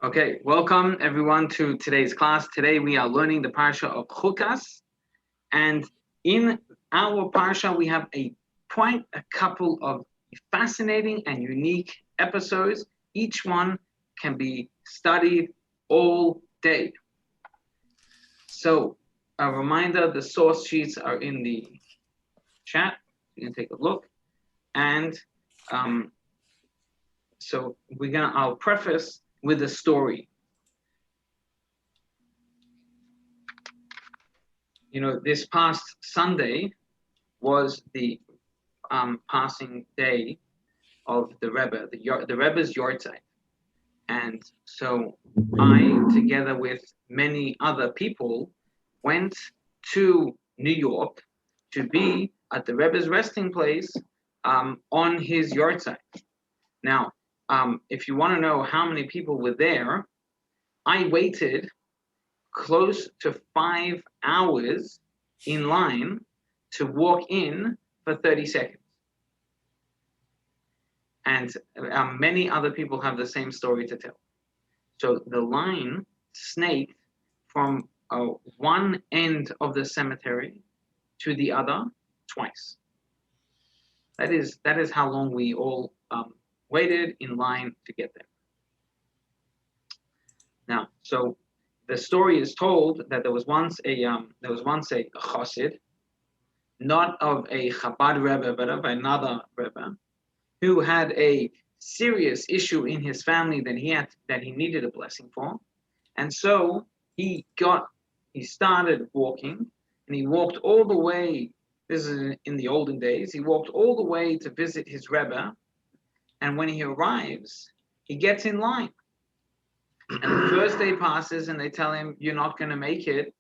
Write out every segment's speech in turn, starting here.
Okay, welcome everyone to today's class. Today we are learning the parsha of Chukas, and in our parsha we have quite a couple of fascinating and unique episodes. Each one can be studied all day. So a reminder, the source sheets are in the chat. You can take a look, and so I'll preface with a story. You know, this past Sunday was the passing day of the Rebbe, the Rebbe's Yortzeit. And so I, together with many other people, went to New York to be at the Rebbe's resting place on his Yortzeit. Now, if you want to know how many people were there, I waited close to 5 hours in line to walk in for 30 seconds. And many other people have the same story to tell. So the line snaked from one end of the cemetery to the other twice. That is how long we all waited in line to get there. Now, so the story is told that there was once a chassid, not of a Chabad Rebbe, but of another Rebbe, who had a serious issue in his family that he needed a blessing for, and so he started walking, and he walked all the way. This is in the olden days. He walked all the way to visit his Rebbe, and when he arrives, he gets in line. And the first day passes, and they tell him, "You're not going to make it.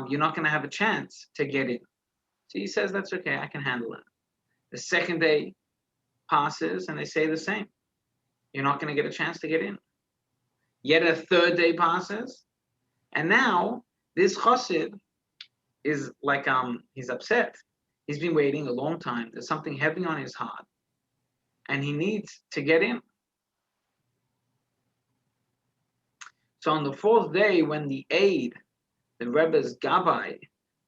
You're not going to have a chance to get in." So he says, "That's okay. I can handle it." The second day passes, and they say the same. "You're not going to get a chance to get in." Yet a third day passes, and now this chassid is like he's upset. He's been waiting a long time. There's something heavy on his heart, and he needs to get in. So on the fourth day, when the aide, the Rebbe's Gabbai,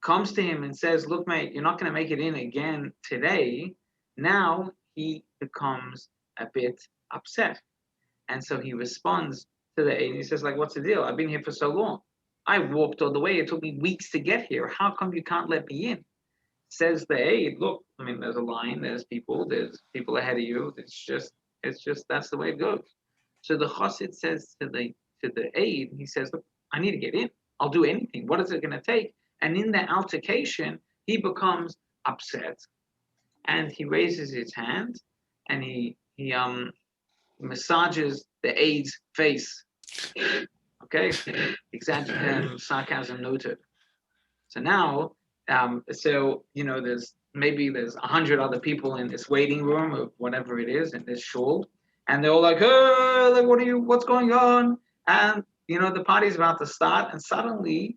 comes to him and says, "Look, mate, you're not going to make it in again today," now he becomes a bit upset. And so he responds to the aide. He says, like, "What's the deal? I've been here for so long. I walked all the way. It took me weeks to get here. How come you can't let me in?" Says the aide, "Look, I mean, there's a line. There's people ahead of you. It's just that's the way it goes." So the chassid says to the aide, he says, "Look, I need to get in. I'll do anything. What is it going to take?" And in the altercation, he becomes upset, and he raises his hand, and he massages the aide's face. Okay, sarcasm noted. So now, there's 100 other people in this waiting room of whatever it is in this shul, and they're all like, "Hey, what's going on?" And the party's about to start, and suddenly,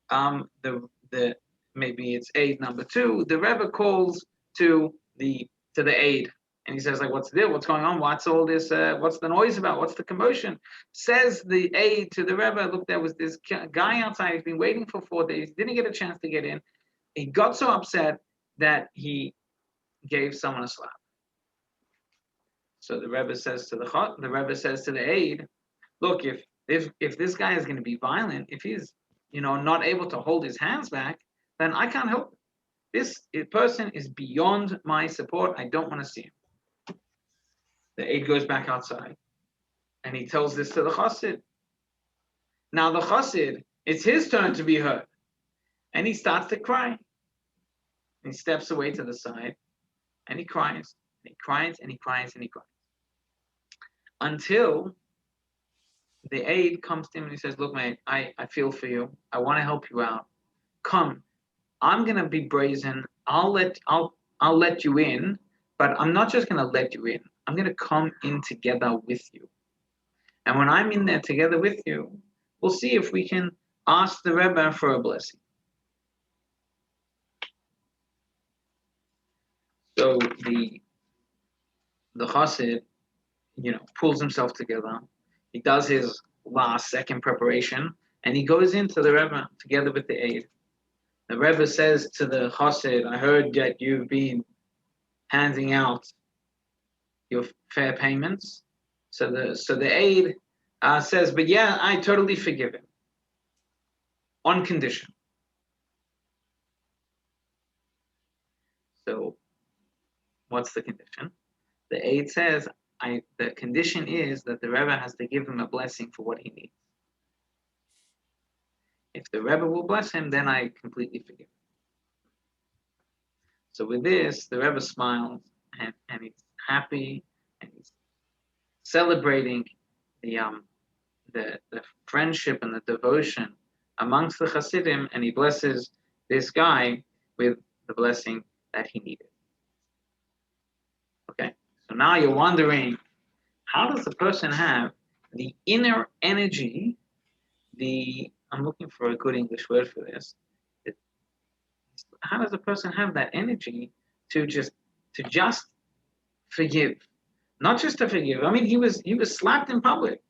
the maybe it's aide number 2, the Rebbe calls to the aide, and he says, like, "What's the deal? What's going on? What's all this? What's the noise about? What's the commotion?" Says the aide to the Rebbe, "Look, there was this guy outside. He's been waiting for 4 days. Didn't get a chance to get in. He got so upset that he gave someone a slap." So the Rebbe says to the aide, "Look, if this guy is going to be violent, if he's not able to hold his hands back, then I can't help it. This person is beyond my support. I don't want to see him." The aide goes back outside, and he tells this to the chassid. Now the chassid, it's his turn to be hurt, and he starts to cry. And he steps away to the side, and he cries, and he cries, and he cries, and he cries, until the aide comes to him and he says, "Look, mate, I feel for you. I want to help you out. Come, I'm gonna be brazen. I'll let you in, but I'm not just gonna let you in. I'm gonna come in together with you. And when I'm in there together with you, we'll see if we can ask the Rebbe for a blessing." So the chassid, pulls himself together. He does his last-second preparation, and he goes into the Rebbe together with the aide. The Rebbe says to the Chassid, I heard that you've been handing out your fair payments. So the aide says, but yeah, I totally forgive him. On condition. So what's the condition? The aide says, the condition is that the Rebbe has to give him a blessing for what he needs. If the Rebbe will bless him, then I completely forgive him. So with this, the Rebbe smiles and he's happy and he's celebrating the friendship and the devotion amongst the Hasidim, and he blesses this guy with the blessing that he needed. Okay, so now you're wondering, how does the person have the inner energy, I'm looking for a good English word for this, how does a person have that energy to just forgive? Not just to forgive. I mean, he was slapped in public.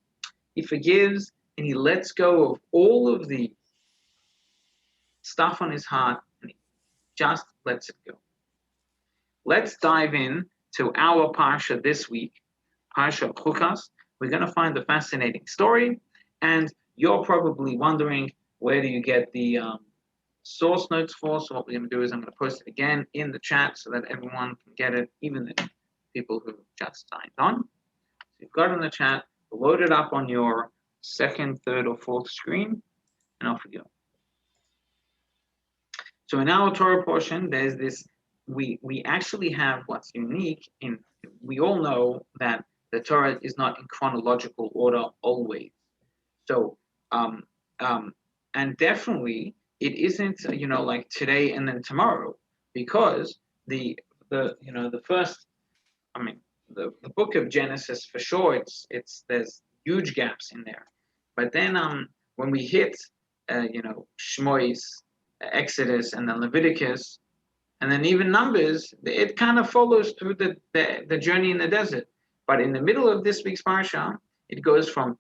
He forgives and he lets go of all of the stuff on his heart and he just lets it go. Let's dive in to our Parsha this week, Parsha Chukas. We're going to find a fascinating story, and you're probably wondering, where do you get the source notes for? So what we're going to do is I'm going to post it again in the chat so that everyone can get it, even the people who just signed on. So you've got it in the chat, load it up on your second, third, or fourth screen, and off we go. So in our Torah portion, there's this, we actually have what's unique in, we all know that the Torah is not in chronological order always. So, and definitely it isn't, like today and then tomorrow, because the first, the book of Genesis for sure, there's huge gaps in there. But then when we hit, Shmois, Exodus, and then Leviticus, and then even Numbers, it kind of follows through the journey in the desert. But in the middle of this week's Parsha, it goes from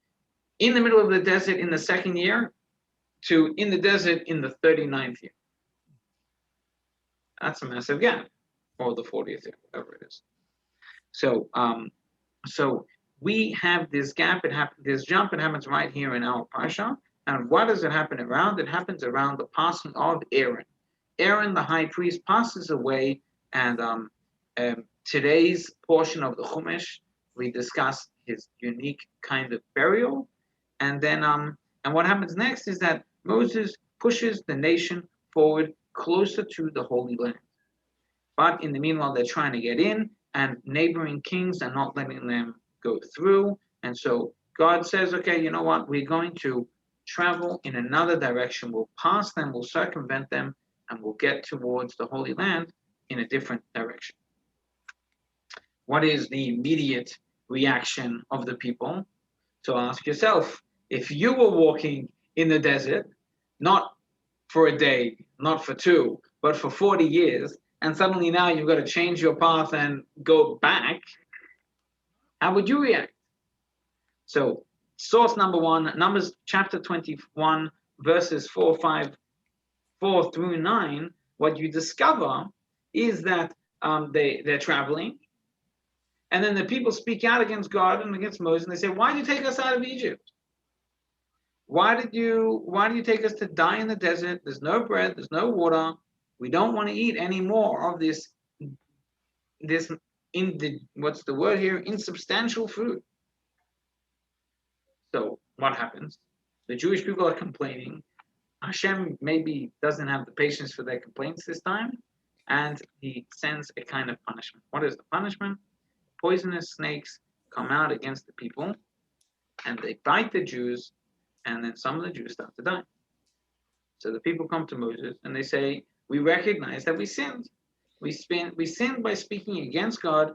in the middle of the desert in the second year to in the desert in the 39th year. That's a massive gap, or the 40th year, whatever it is. So we have this gap. This jump. It happens right here in our Parsha. And what does it happen around? It happens around the passing of Aaron. Aaron, the high priest, passes away, and today's portion of the Chumash, we discuss his unique kind of burial, and then and what happens next is that Moses pushes the nation forward closer to the Holy Land. But in the meanwhile, they're trying to get in, and neighboring kings are not letting them go through, and so God says, okay, you know what? We're going to travel in another direction. We'll pass them, we'll circumvent them, and we'll get towards the Holy Land in a different direction. What is the immediate reaction of the people? So ask yourself, if you were walking in the desert, not for a day, not for two, but for 40 years, and suddenly now you've got to change your path and go back, how would you react? So source number one, Numbers chapter 21, verses 4 through 9, what you discover is that they're traveling, and then the people speak out against God and against Moses, and they say, why did you take us out of Egypt? Why did you take us to die in the desert? There's no bread, there's no water. We don't want to eat any more of this what's the word here? Insubstantial food. So what happens? The Jewish people are complaining. Hashem maybe doesn't have the patience for their complaints this time, and he sends a kind of punishment. What is the punishment? Poisonous snakes come out against the people, and they bite the Jews, and then some of the Jews start to die. So the people come to Moses, and they say, we recognize that we sinned. We sinned by speaking against God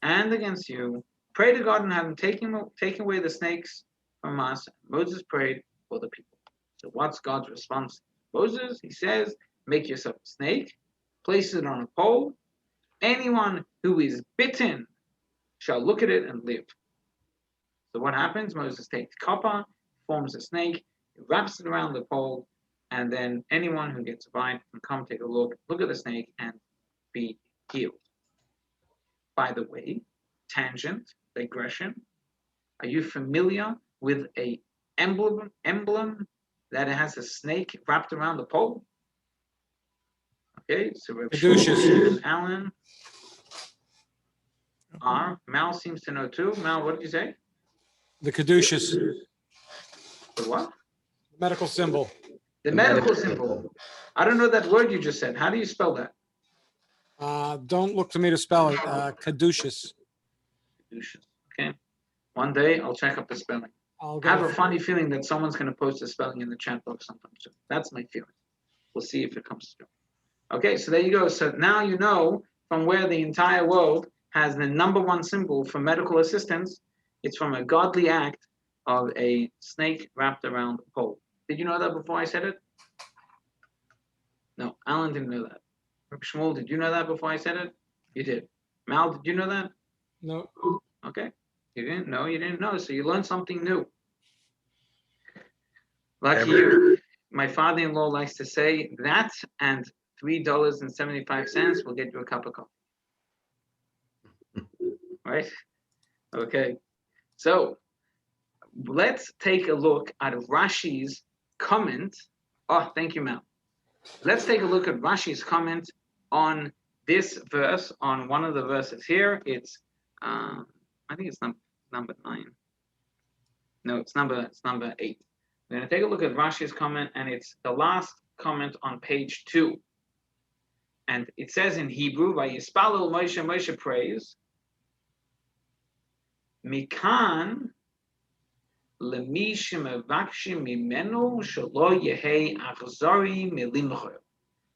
and against you. Pray to God and have him taken away the snakes from us. Moses prayed for the people. So what's God's response? Moses, he says, make yourself a snake, place it on a pole. Anyone who is bitten shall look at it and live. So what happens? Moses takes copper, forms a snake, he wraps it around the pole, and then anyone who gets a bite can come take a look at the snake, and be healed. By the way, tangent, digression, are you familiar with a emblem that has a snake wrapped around the pole? Okay, so Rabbi and Alan are. Mal seems to know too. Mal, what did you say? The caduceus. The what? Medical symbol. The medical symbol. I don't know that word you just said. How do you spell that? Don't look to me to spell it. Caduceus. Caduceus. Okay. One day I'll check up the spelling. I have a funny feeling that someone's going to post the spelling in the chat box sometime soon. That's my feeling. We'll see if it comes through. Okay, so there you go. So now you know from where the entire world has the number one symbol for medical assistance. It's from a godly act of a snake wrapped around a pole. Did you know that before I said it? No, Alan didn't know that. Shmuel, did you know that before I said it? You did. Mal, did you know that? No. Okay. You didn't know, so you learned something new. Lucky you. My father-in-law likes to say that, and $3.75 will get you a cup of coffee. Right? Okay. So let's take a look at Rashi's comment. Oh, thank you, Mal. Let's take a look at Rashi's comment on this verse, on one of the verses here. It's I think it's number 9. No, it's number 8. We're going to take a look at Rashi's comment, and it's the last comment on page 2. And it says in Hebrew, "Vayispalel Moshe," Moshe prays, "Mikan lemi shemevakshim mimenu shelo yehei achzori milimcho,"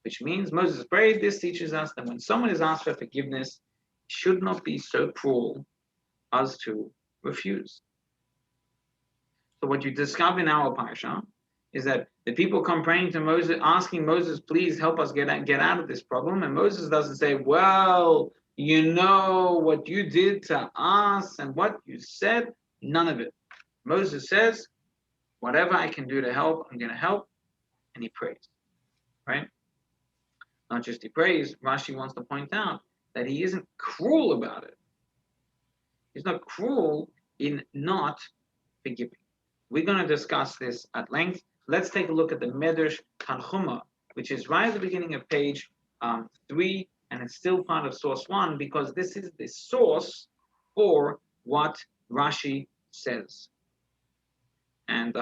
which means Moses prayed. This teaches us that when someone is asked for forgiveness, it should not be so cruel as to refuse. So what you discover in our parsha is that the people come praying to Moses, asking Moses, please help us get out of this problem. And Moses doesn't say, well, you know what you did to us and what you said. None of it. Moses says, whatever I can do to help, I'm going to help. And he prays. Right? Not just he prays, Rashi wants to point out that he isn't cruel about it. He's not cruel in not forgiving. We're going to discuss this at length. Let's take a look at the Medrash Tanchuma, which is right at the beginning of page 3, and it's still part of source 1, because this is the source for what Rashi says. And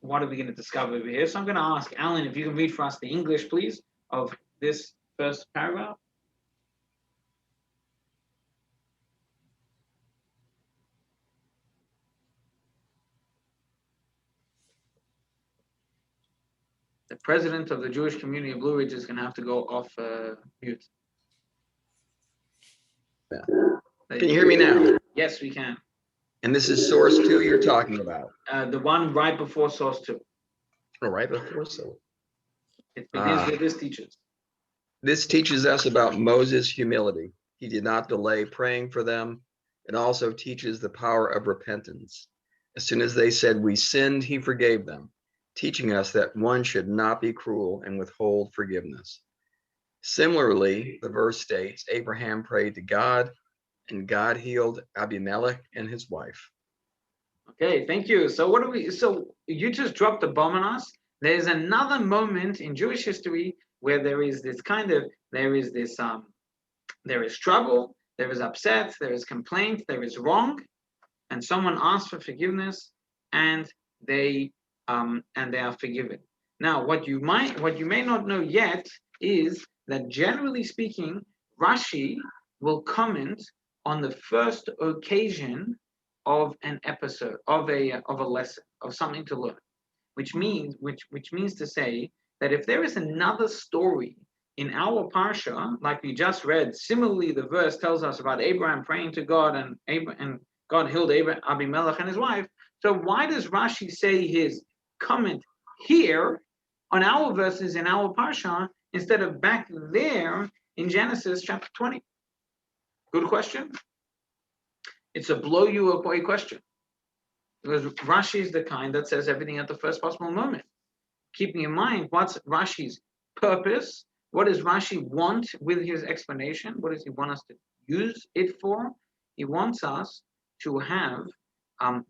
what are we going to discover over here? So I'm going to ask Alan if you can read for us the English, please, of this first paragraph. The president of the Jewish community of Blue Ridge is going to have to go off mute. Yeah. Can you hear me now? Yes, we can. And this is source 2 you're talking about? The one right before source 2. Oh, right before so. It begins with this teaches. This teaches us about Moses' humility. He did not delay praying for them. It also teaches the power of repentance. As soon as they said, we sinned, he forgave them, teaching us that one should not be cruel and withhold forgiveness. Similarly, the verse states, Abraham prayed to God, and God healed Avimela and his wife. Okay, thank you. So so you just dropped a bomb on us. There's another moment in Jewish history where there is trouble, there is upset, there is complaint, there is wrong, and someone asks for forgiveness, and they are forgiven. Now, what you may not know yet is that generally speaking, Rashi will comment on the first occasion of an episode, of a lesson, of something to learn, which means to say that if there is another story in our parsha, like we just read, similarly the verse tells us about Abraham praying to God, and God healed Abimelech and his wife. So why does Rashi say his comment here on our verses in our parsha instead of back there in Genesis chapter 20? Good question. It's a blow you away question. Because Rashi is the kind that says everything at the first possible moment. Keeping in mind what's Rashi's purpose, what does Rashi want with his explanation? What does he want us to use it for? He wants us to have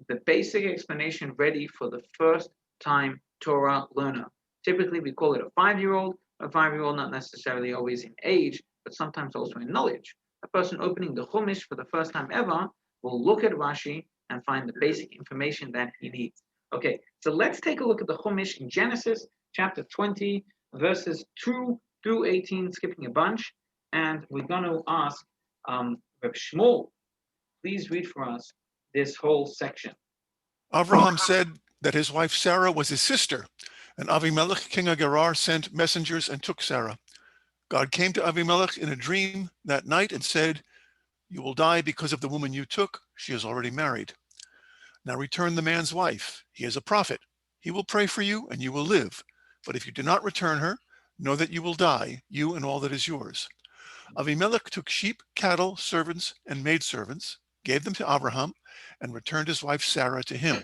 the basic explanation ready for the first time Torah learner. Typically, we call it a 5-year-old. A 5-year-old, not necessarily always in age, but sometimes also in knowledge. A person opening the Chumash for the first time ever will look at Rashi and find the basic information that he needs. Okay, so let's take a look at the Chumash in Genesis chapter 20, verses 2 through 18, skipping a bunch. And we're going to ask Reb Shmuel, please read for us this whole section. Avraham said that his wife Sarah was his sister, and Avimelech, king of Gerar, sent messengers and took Sarah. God came to Avimelech in a dream that night and said, "You will die because of the woman you took. She is already married. Now return the man's wife. He is a prophet. He will pray for you and you will live. But if you do not return her, know that you will die, you and all that is yours." Avimelech took sheep, cattle, servants, and maidservants, gave them to Abraham, and returned his wife Sarah to him.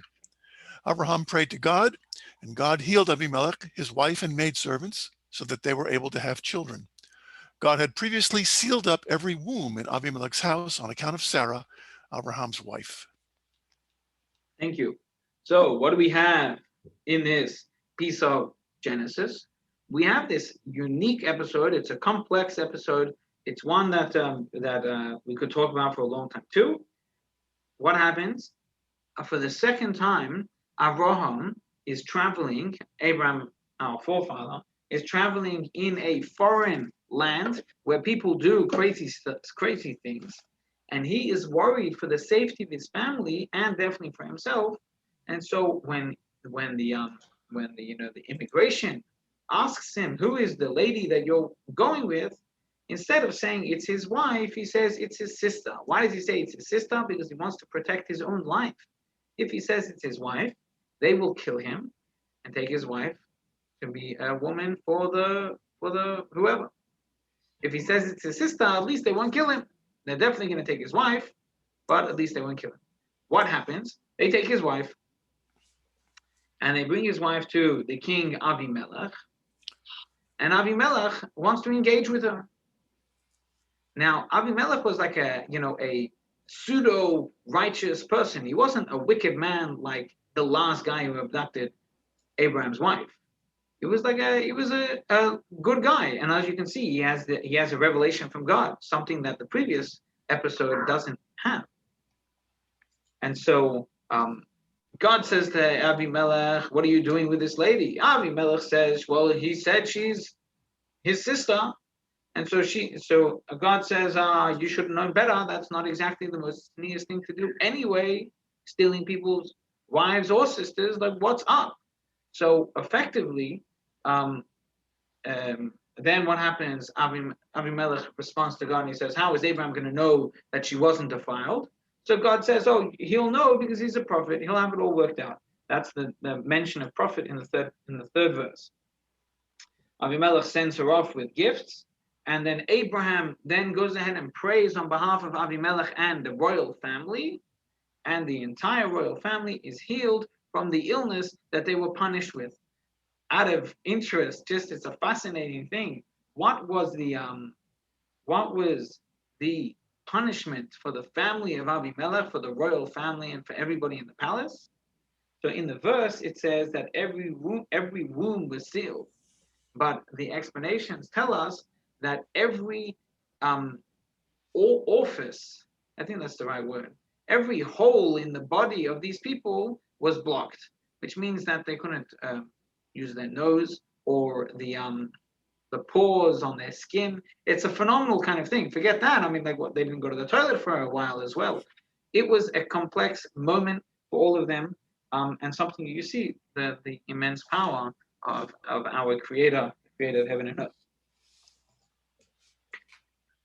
Abraham prayed to God, and God healed Avimelech, his wife and maidservants, so that they were able to have children. God had previously sealed up every womb in Avimelech's house on account of Sarah, Abraham's wife. Thank you. So what do we have in this piece of Genesis? We have this unique episode. It's a complex episode. It's one that we could talk about for a long time too. What happens? For the second time, Avraham is traveling, Abraham, our forefather, is traveling in a foreign land where people do crazy things. And he is worried for the safety of his family and definitely for himself. And so when the immigration asks him, who is the lady that you're going with, instead of saying it's his wife, he says it's his sister. Why does he say it's his sister? Because he wants to protect his own life. If he says it's his wife, they will kill him and take his wife to be a woman for the whoever. If he says it's his sister, at least they won't kill him. They're definitely going to take his wife, but at least they won't kill him. What happens? They take his wife and they bring his wife to the king Avimelech, and Avimelech wants to engage with her. Now, Avimelech was like a pseudo-righteous person. He wasn't a wicked man like the last guy who abducted Abraham's wife. He was a good guy, and as you can see, he has a revelation from God, something that the previous episode doesn't have. And so God says to Avimelech, "What are you doing with this lady?" Avimelech says, "Well, he said she's his sister." And so God says, "You should have known better. That's not exactly the most sneakiest thing to do anyway, stealing people's wives or sisters. Like, what's up?" So effectively, then what happens? Avimelech responds to God and he says, "How is Abraham going to know that she wasn't defiled?" So God says, "Oh, he'll know because he's a prophet. He'll have it all worked out." That's the mention of prophet in the third verse. Avimelech sends her off with gifts. And then Abraham then goes ahead and prays on behalf of Avimelech and the royal family. And the entire royal family is healed from the illness that they were punished with. Out of interest, just it's a fascinating thing. What was the punishment for the family of Avimelech, for the royal family, and for everybody in the palace? So in the verse, it says that every womb was sealed. But the explanations tell us that every orifice, I think that's the right word, every hole in the body of these people was blocked, which means that they couldn't use their nose or the pores on their skin. It's a phenomenal kind of thing. Forget that. I mean, they didn't go to the toilet for a while as well. It was a complex moment for all of them, and something you see the immense power of our Creator, the Creator of heaven and earth.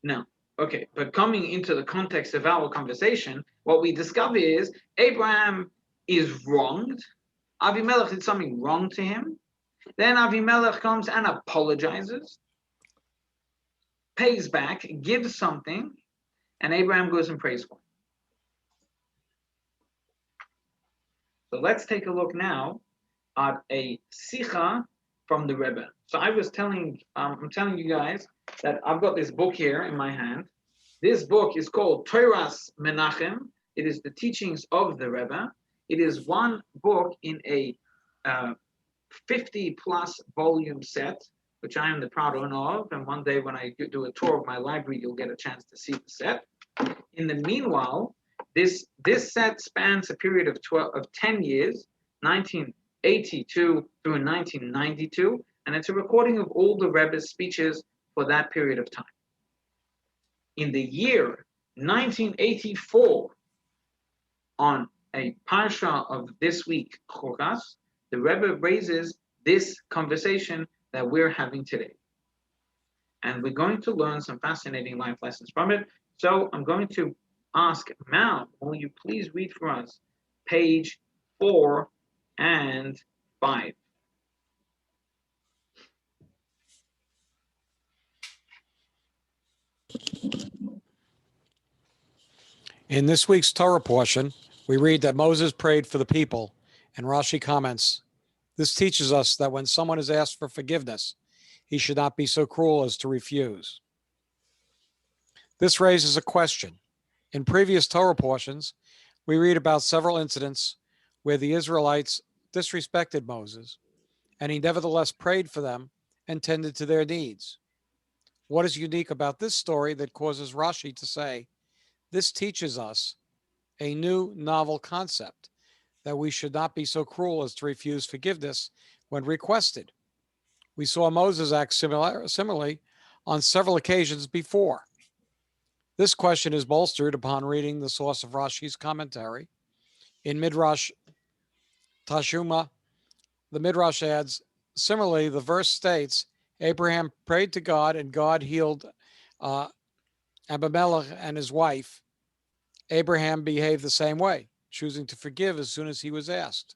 Now, okay, but coming into the context of our conversation, what we discover is Abraham is wronged. Avimelech did something wrong to him. Then Avimelech comes and apologizes, pays back, gives something, and Abraham goes and prays for him. So let's take a look now at a sicha from the Rebbe. So I was telling, I'm telling you guys that I've got this book here in my hand. This book is called Torah's Menachem. It is the teachings of the Rebbe. It is one book in a 50 plus volume set, which I am the proud owner of. And one day when I do a tour of my library, you'll get a chance to see the set. In the meanwhile, this set spans a period of 10 years, 1982 through 1992, and it's a recording of all the Rebbe's speeches for that period of time. In the year 1984, on a parsha of this week, Chokas, the Rebbe raises this conversation that we're having today. And we're going to learn some fascinating life lessons from it. So I'm going to ask Mal, will you please read for us page 4 and 5? In this week's Torah portion, we read that Moses prayed for the people, and Rashi comments, this teaches us that when someone is asked for forgiveness, he should not be so cruel as to refuse. This raises a question. In previous Torah portions, we read about several incidents where the Israelites disrespected Moses, and he nevertheless prayed for them and tended to their needs. What is unique about this story that causes Rashi to say, this teaches us a new novel concept, that we should not be so cruel as to refuse forgiveness when requested. We saw Moses act similarly on several occasions before. This question is bolstered upon reading the source of Rashi's commentary. In Midrash Tashuma, the Midrash adds, similarly, the verse states, Abraham prayed to God and God healed Abimelech and his wife. Abraham behaved the same way, choosing to forgive as soon as he was asked.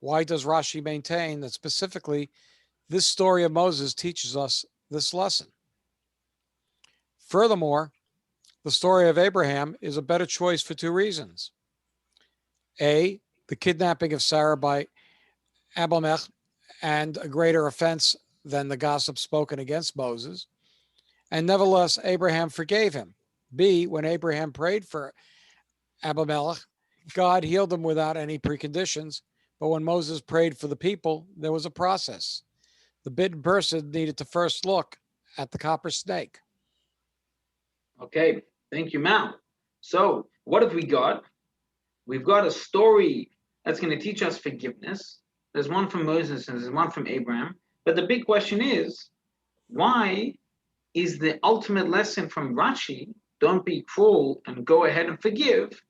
Why does Rashi maintain that specifically this story of Moses teaches us this lesson? Furthermore, the story of Abraham is a better choice for two reasons. A, the kidnapping of Sarah by Abimelech, and a greater offense than the gossip spoken against Moses. And nevertheless, Abraham forgave him. B, when Abraham prayed for Abimelech, God healed him without any preconditions. But when Moses prayed for the people, there was a process. The bitten person needed to first look at the copper snake. Okay, thank you, Mal. So what have we got? We've got a story that's going to teach us forgiveness. There's one from Moses and there's one from Abraham. But the big question is, why is the ultimate lesson from Rashi, don't be cruel and go ahead and forgive?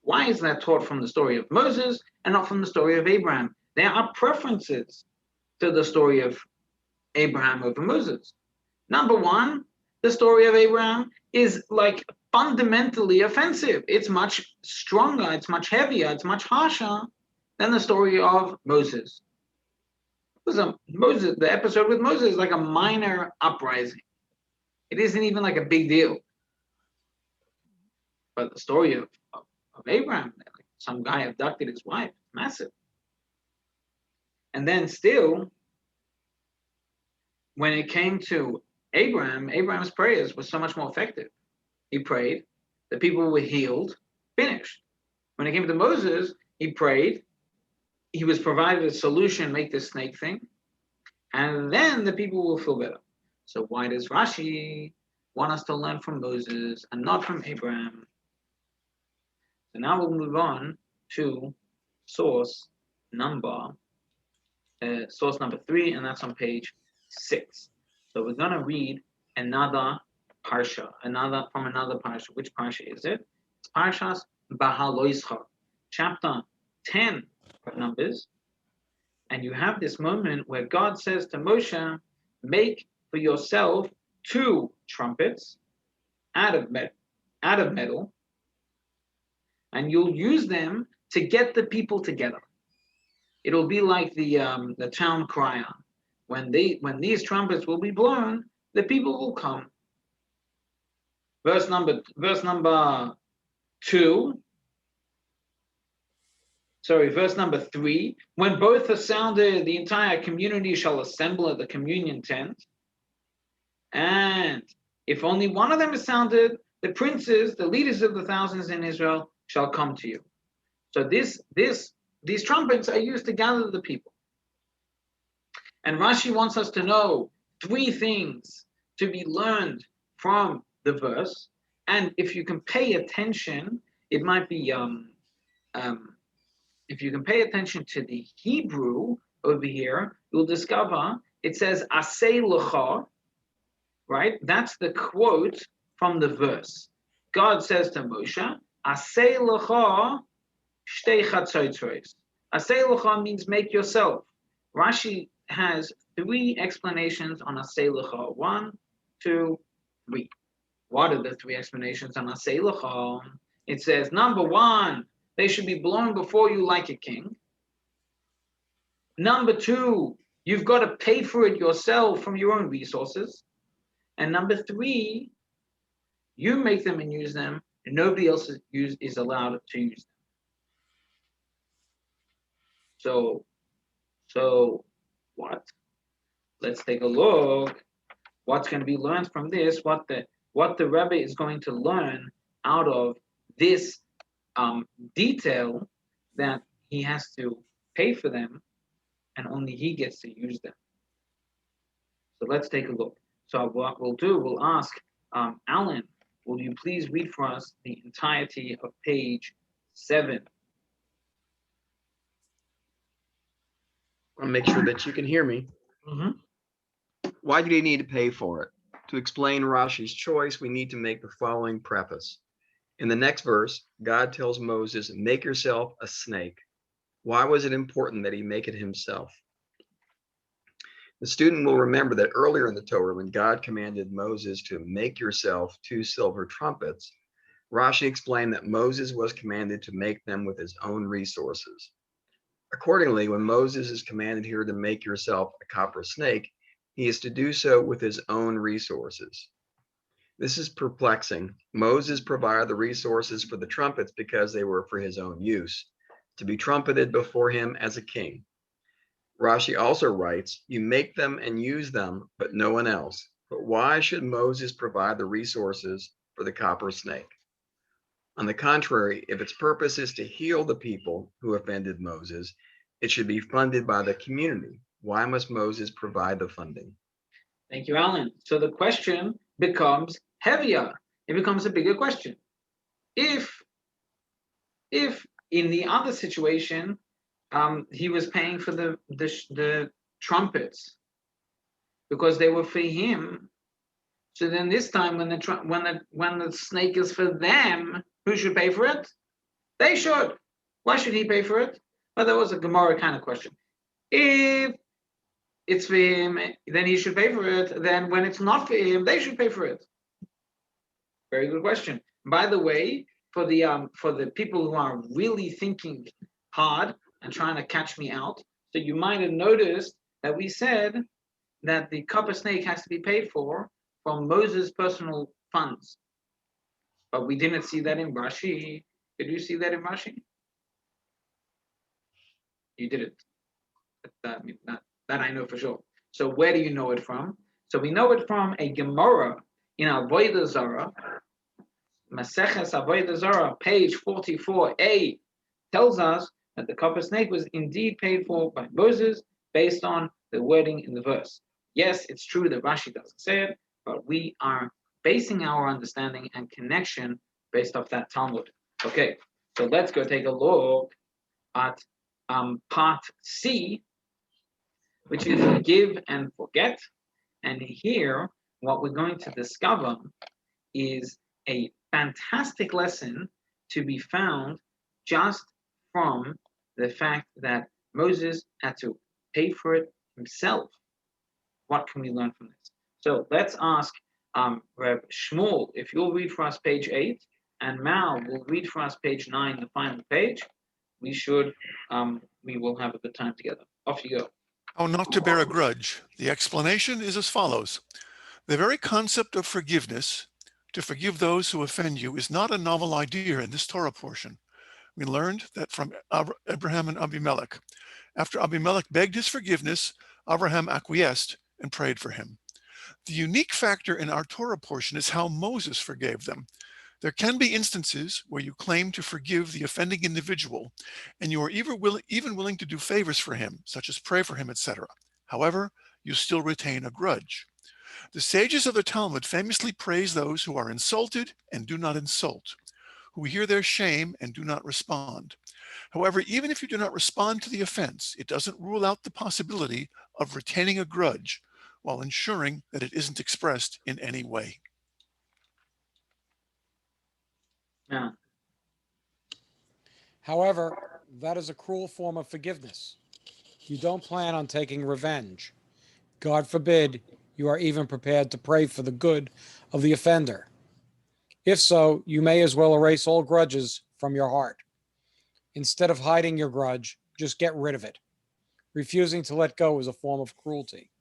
Why is that taught from the story of Moses and not from the story of Abraham? There are preferences to the story of Abraham over Moses. Number one, the story of Abraham is like fundamentally offensive. It's much stronger, it's much heavier, it's much harsher than the story of Moses. The episode with Moses is like a minor uprising. It isn't even like a big deal. But the story of Abraham, like some guy abducted his wife, massive. And then still, when it came to Abraham, Abraham's prayers were so much more effective. He prayed, the people were healed, finished. When it came to Moses, he prayed, he was provided a solution, make this snake thing, and then the people will feel better. So why does Rashi want us to learn from Moses and not from Abraham? So now we'll move on to source number 3, and that's on page 6. So we're going to read another parsha, from another parsha. Which parsha is it? It's Parshas Bahaloischa, chapter 10 of Numbers. And you have this moment where God says to Moshe, make for yourself 2 trumpets out of metal, and you'll use them to get the people together. It'll be like the town crier. When these trumpets will be blown, the people will come. Verse number 2. verse number 3. When both are sounded, the entire community shall assemble at the communion tent. And if only one of them is sounded, the princes, the leaders of the thousands in Israel, shall come to you. So these trumpets are used to gather the people. And Rashi wants us to know 3 things to be learned from the verse. And if you can pay attention, it might be if you can pay attention to the Hebrew over here, you'll discover it says Asay Lecha, right? That's the quote from the verse. God says to Moshe, Asay Lecha shtei chatzotzros. Asay Lecha means make yourself. Rashi has 3 explanations on Asay Lecha. 1, 2, 3. What are the 3 explanations on Asay Lecha? It says, number 1, they should be blown before you like a king. Number 2, you've got to pay for it yourself from your own resources. And number 3, you make them and use them, and nobody else is allowed to use them. So what? Let's take a look. What's going to be learned from this? What the Rebbe is going to learn out of this detail, that he has to pay for them and only he gets to use them. So let's take a look. So what we'll do, we'll ask Alan, will you please read for us the entirety of page 7? I want to make sure that you can hear me. Mm-hmm. Why did he need to pay for it? To explain Rashi's choice, we need to make the following preface. In the next verse, God tells Moses, make yourself a snake. Why was it important that he make it himself? The student will remember that earlier in the Torah, when God commanded Moses to make yourself 2 silver trumpets, Rashi explained that Moses was commanded to make them with his own resources. Accordingly, when Moses is commanded here to make yourself a copper snake, he is to do so with his own resources. This is perplexing. Moses provided the resources for the trumpets because they were for his own use, to be trumpeted before him as a king. Rashi also writes, you make them and use them, but no one else. But why should Moses provide the resources for the copper snake? On the contrary, if its purpose is to heal the people who offended Moses, it should be funded by the community. Why must Moses provide the funding? Thank you, Alan. So the question becomes heavier. It becomes a bigger question. If in the other situation, he was paying for the trumpets because they were for him. So then this time, when the snake is for them, who should pay for it? They should. Why should he pay for it? Well, that was a Gemara kind of question. If it's for him, then he should pay for it. Then when it's not for him, they should pay for it. Very good question. By the way, for the people who are really thinking hard and trying to catch me out, so you might have noticed that we said that the copper snake has to be paid for from Moses' personal funds. But we didn't see that in Rashi. Did you see that in Rashi? You didn't. That I know for sure. So where do you know it from? So we know it from a Gemara in Avodah Zarah. Maseches Avodah Zarah, page 44a, tells us that the copper snake was indeed paid for by Moses based on the wording in the verse. Yes, it's true that Rashi doesn't say it, but we are basing our understanding and connection based off that Talmud. Okay, so let's go take a look at part C, which is give and forget. And here, what we're going to discover is a fantastic lesson to be found just from the fact that Moses had to pay for it himself. What can we learn from this? So let's ask Reb Shmuel, if you'll read for us page 8, and Mal will read for us page 9, the final page. We will have a good time together. Off you go. How not to bear a grudge. The explanation is as follows. The very concept of forgiveness, to forgive those who offend you, is not a novel idea in this Torah portion. We learned that from Abraham and Abimelech. After Abimelech begged his forgiveness, Abraham acquiesced and prayed for him. The unique factor in our Torah portion is how Moses forgave them. There can be instances where you claim to forgive the offending individual, and you are even willing to do favors for him, such as pray for him, etc. However, you still retain a grudge. The sages of the Talmud famously praise those who are insulted and do not insult, who hear their shame and do not respond. However, even if you do not respond to the offense, it doesn't rule out the possibility of retaining a grudge while ensuring that it isn't expressed in any way. Yeah. However, that is a cruel form of forgiveness. You don't plan on taking revenge. God forbid you are even prepared to pray for the good of the offender. If so, you may as well erase all grudges from your heart. Instead of hiding your grudge, just get rid of it. Refusing to let go is a form of cruelty.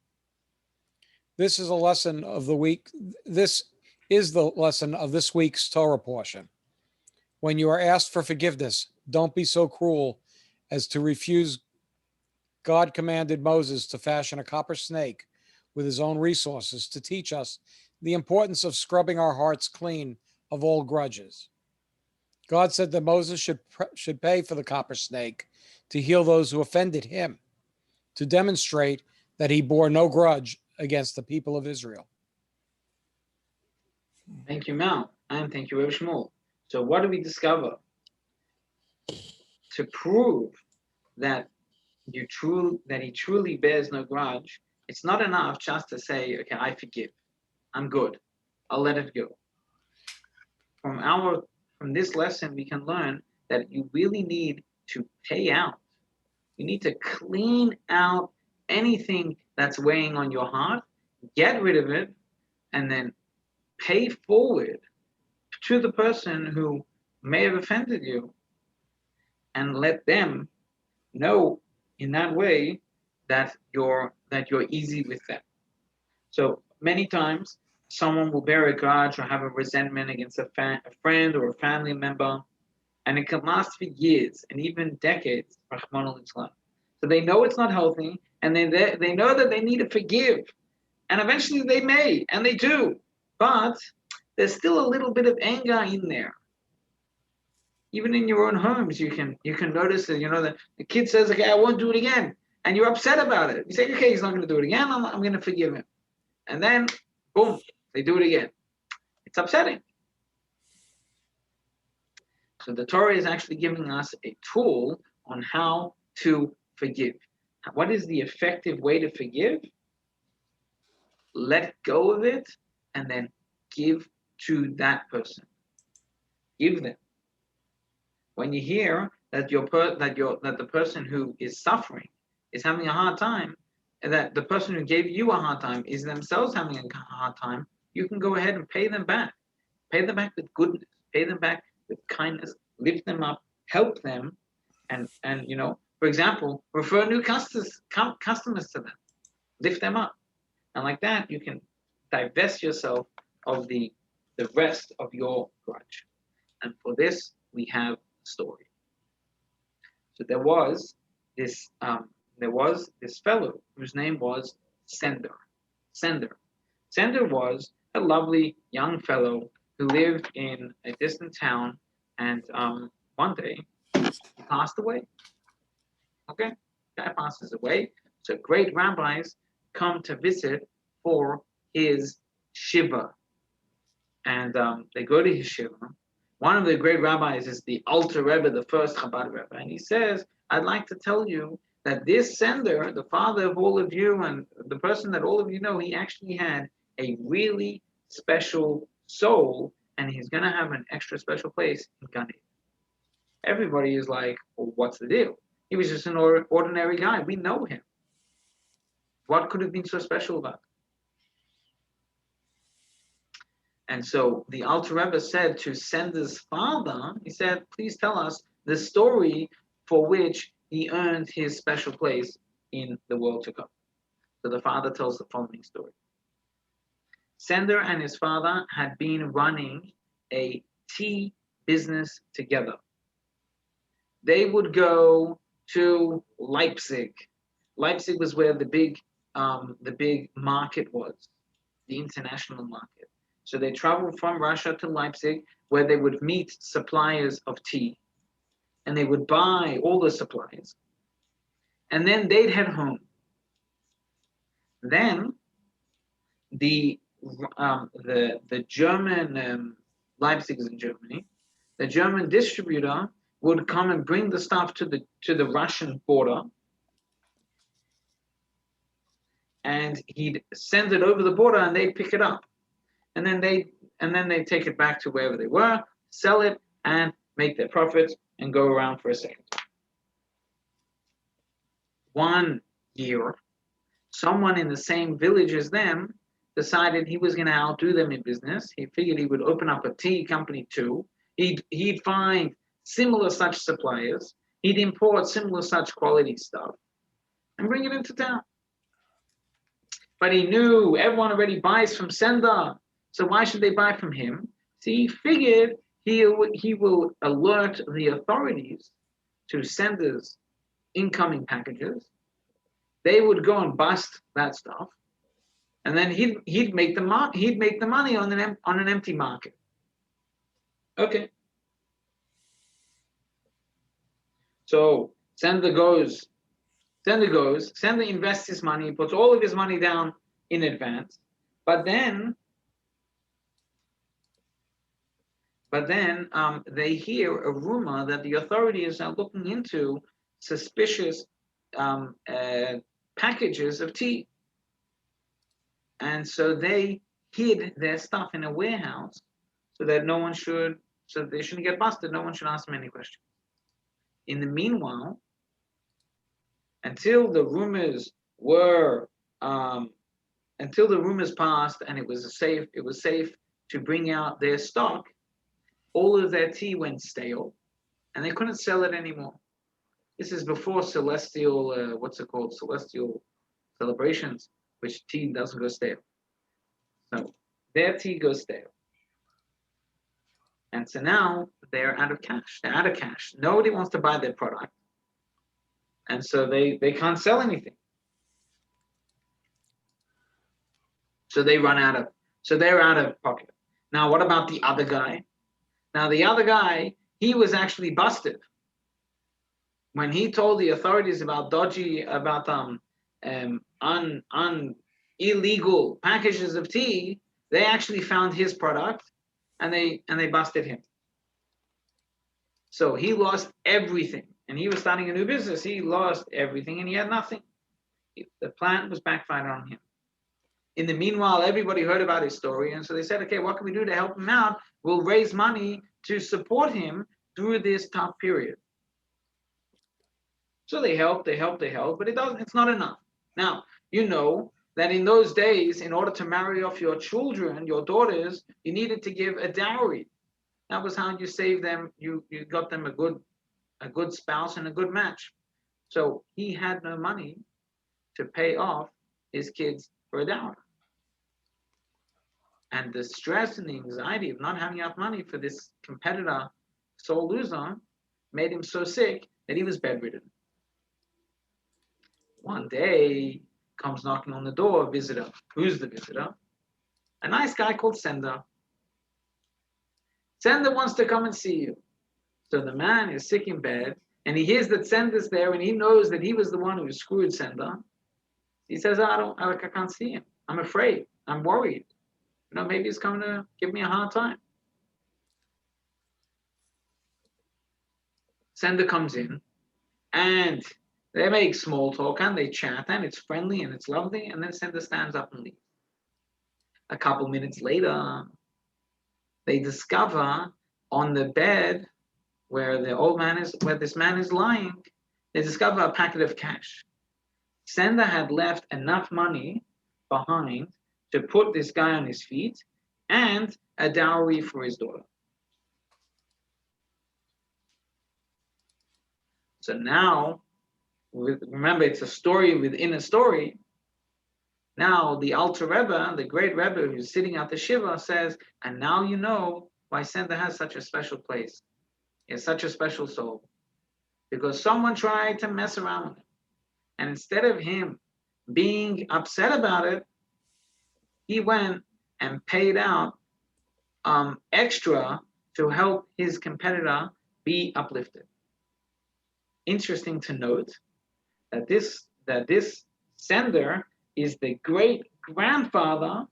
This is a lesson of the week. This is the lesson of this week's Torah portion. When you are asked for forgiveness, don't be so cruel as to refuse. God commanded Moses to fashion a copper snake with his own resources to teach us the importance of scrubbing our hearts clean of all grudges. God said that Moses should pay for the copper snake to heal those who offended him, to demonstrate that he bore no grudge against the people of Israel. Thank you, Mel, and thank you, Rabbi Shmuel. So what do we discover? To prove that he truly bears no grudge, it's not enough just to say, okay, I forgive. I'm good. I'll let it go. From this lesson, we can learn that you really need to pay out. You need to clean out anything that's weighing on your heart, get rid of it, and then pay forward to the person who may have offended you, and let them know in that way that you're easy with them. So many times someone will bear a grudge or have a resentment against a friend or a family member, and it can last for years and even decades. So they know it's not healthy, and they know that they need to forgive, and eventually they may, and they do, but there's still a little bit of anger in there. Even in your own homes, you can notice that the kid says, okay, I won't do it again, and you're upset about it. You say, okay, he's not going to do it again. I'm going to forgive him, and then boom, they do it again. It's upsetting. So the Torah is actually giving us a tool on how to forgive. What is the effective way to forgive? Let go of it and then give to that person. Give them. When you hear that the person who is suffering is having a hard time, and that the person who gave you a hard time is themselves having a hard time, you can go ahead and pay them back. Pay them back with goodness. Pay them back with kindness. Lift them up. Help them. And for example, refer new customers to them. Lift them up. And like that, you can divest yourself of the rest of your grudge. And for this, we have a story. So there was this fellow whose name was Sender. Sender was a lovely young fellow who lived in a distant town, and one day he passed away. Okay, guy passes away. So great rabbis come to visit for his shiva, and they go to his shiva. One of the great rabbis is the Alter Rebbe, the first Chabad Rebbe, and he says, I'd like to tell you that this Sender, the father of all of you and the person that all of you know, he actually had a really special soul, and he's going to have an extra special place in Gan Eden. Everybody is like, well, what's the deal? He was just an ordinary guy. We know him. What could have been so special about it? And so the Alter Rebbe said to Sender's father, he said, please tell us the story for which he earned his special place in the world to come. So the father tells the following story. Sender and his father had been running a tea business together. they would go to Leipzig. Leipzig was where the big market was, the international market. So they traveled from Russia to Leipzig, where they would meet suppliers of tea, and they would buy all the supplies, and then they'd head home. Then the German, Leipzig is in Germany, the German distributor would come and bring the stuff to the Russian border, and he'd send it over the border, and they'd pick it up, and then they take it back to wherever they were, sell it, and make their profits, and go around for a second. One year, someone in the same village as them decided he was going to outdo them in business. He figured he would open up a tea company too. He'd find similar such suppliers. He'd import similar such quality stuff and bring it into town. But he knew everyone already buys from Sender, so why should they buy from him? So he figured he will alert the authorities to Sender's incoming packages. They would go and bust that stuff, and then he'd make the money on an empty market. Okay. So Sender invests his money, puts all of his money down in advance, but then they hear a rumor that the authorities are looking into suspicious packages of tea. And so they hid their stuff in a warehouse so that they shouldn't get busted. No one should ask them any questions. In the meanwhile, until the rumors passed and it was safe to bring out their stock, all of their tea went stale and they couldn't sell it anymore. This is before celestial celebrations, which tea doesn't go stale. So their tea goes stale. And so now they're out of cash. They're out of cash. Nobody wants to buy their product. And so they can't sell anything. So they're out of pocket. Now, what about the other guy? Now, the other guy, he was actually busted. When he told the authorities about illegal packages of tea, they actually found his product and they busted him. So he lost everything, and he was starting a new business. He lost everything and he had nothing. The plan was backfired on him. In the meanwhile, everybody heard about his story, and so they said, okay, what can we do to help him out? We'll raise money to support him through this tough period. So they helped, but it's not enough. Now, you know that in those days, in order to marry off your children, your daughters, you needed to give a dowry. That was how you saved them. You got them a good spouse and a good match. So he had no money to pay off his kids for a dowry. And the stress and the anxiety of not having enough money for this competitor, sole loser, made him so sick that he was bedridden. One day, comes knocking on the door, a visitor. Who's the visitor? A nice guy called Sender. Sender wants to come and see you. So the man is sick in bed, and he hears that Sender's there, and he knows that he was the one who screwed Sender. He says, I can't see him. I'm afraid. I'm worried. Maybe he's coming to give me a hard time. Sender comes in, and they make small talk, and they chat, and it's friendly, and it's lovely, and then Sender stands up and leaves. A couple minutes later, they discover on the bed where this man is lying, they discover a packet of cash. Sender had left enough money behind to put this guy on his feet and a dowry for his daughter. So now, remember, it's a story within a story. Now the Alter Rebbe, the great Rebbe who's sitting at the Shiva, says, and now you know why Sender has such a special place. He has such a special soul. because someone tried to mess around with him. And instead of him being upset about it, he went and paid out extra to help his competitor be uplifted. Interesting to note that this sender is the great grandfather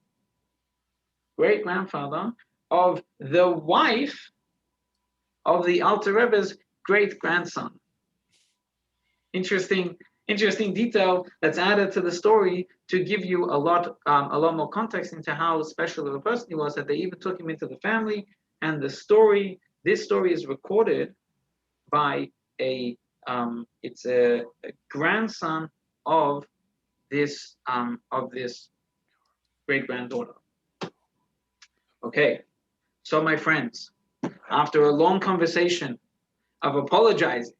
of the wife of the Alter Rebbe's great grandson. Interesting detail that's added to the story to give you a lot more context into how special of a person he was, that they even took him into the family. And this story is recorded by a grandson of this great granddaughter. Okay, so my friends, after a long conversation of apologizing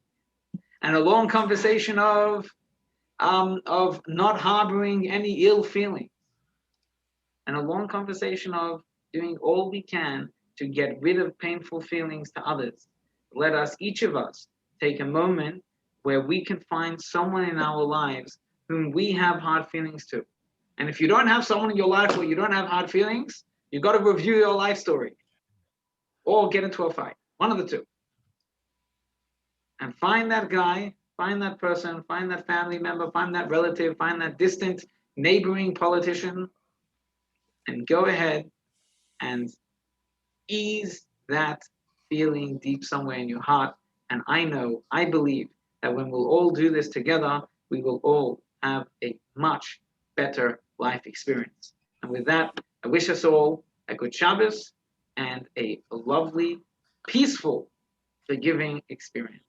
and a long conversation of not harboring any ill feelings, and a long conversation of doing all we can to get rid of painful feelings to others, let us, each of us, take a moment where we can find someone in our lives whom we have hard feelings to. And if you don't have someone in your life where you don't have hard feelings, you've got to review your life story or get into a fight, one of the two. And find that guy, find that person, find that family member, find that relative, find that distant neighboring politician, and go ahead and ease that feeling deep somewhere in your heart. And I believe that when we'll all do this together, we will all have a much better life experience. And with that, I wish us all a good Shabbos and a lovely, peaceful, forgiving experience.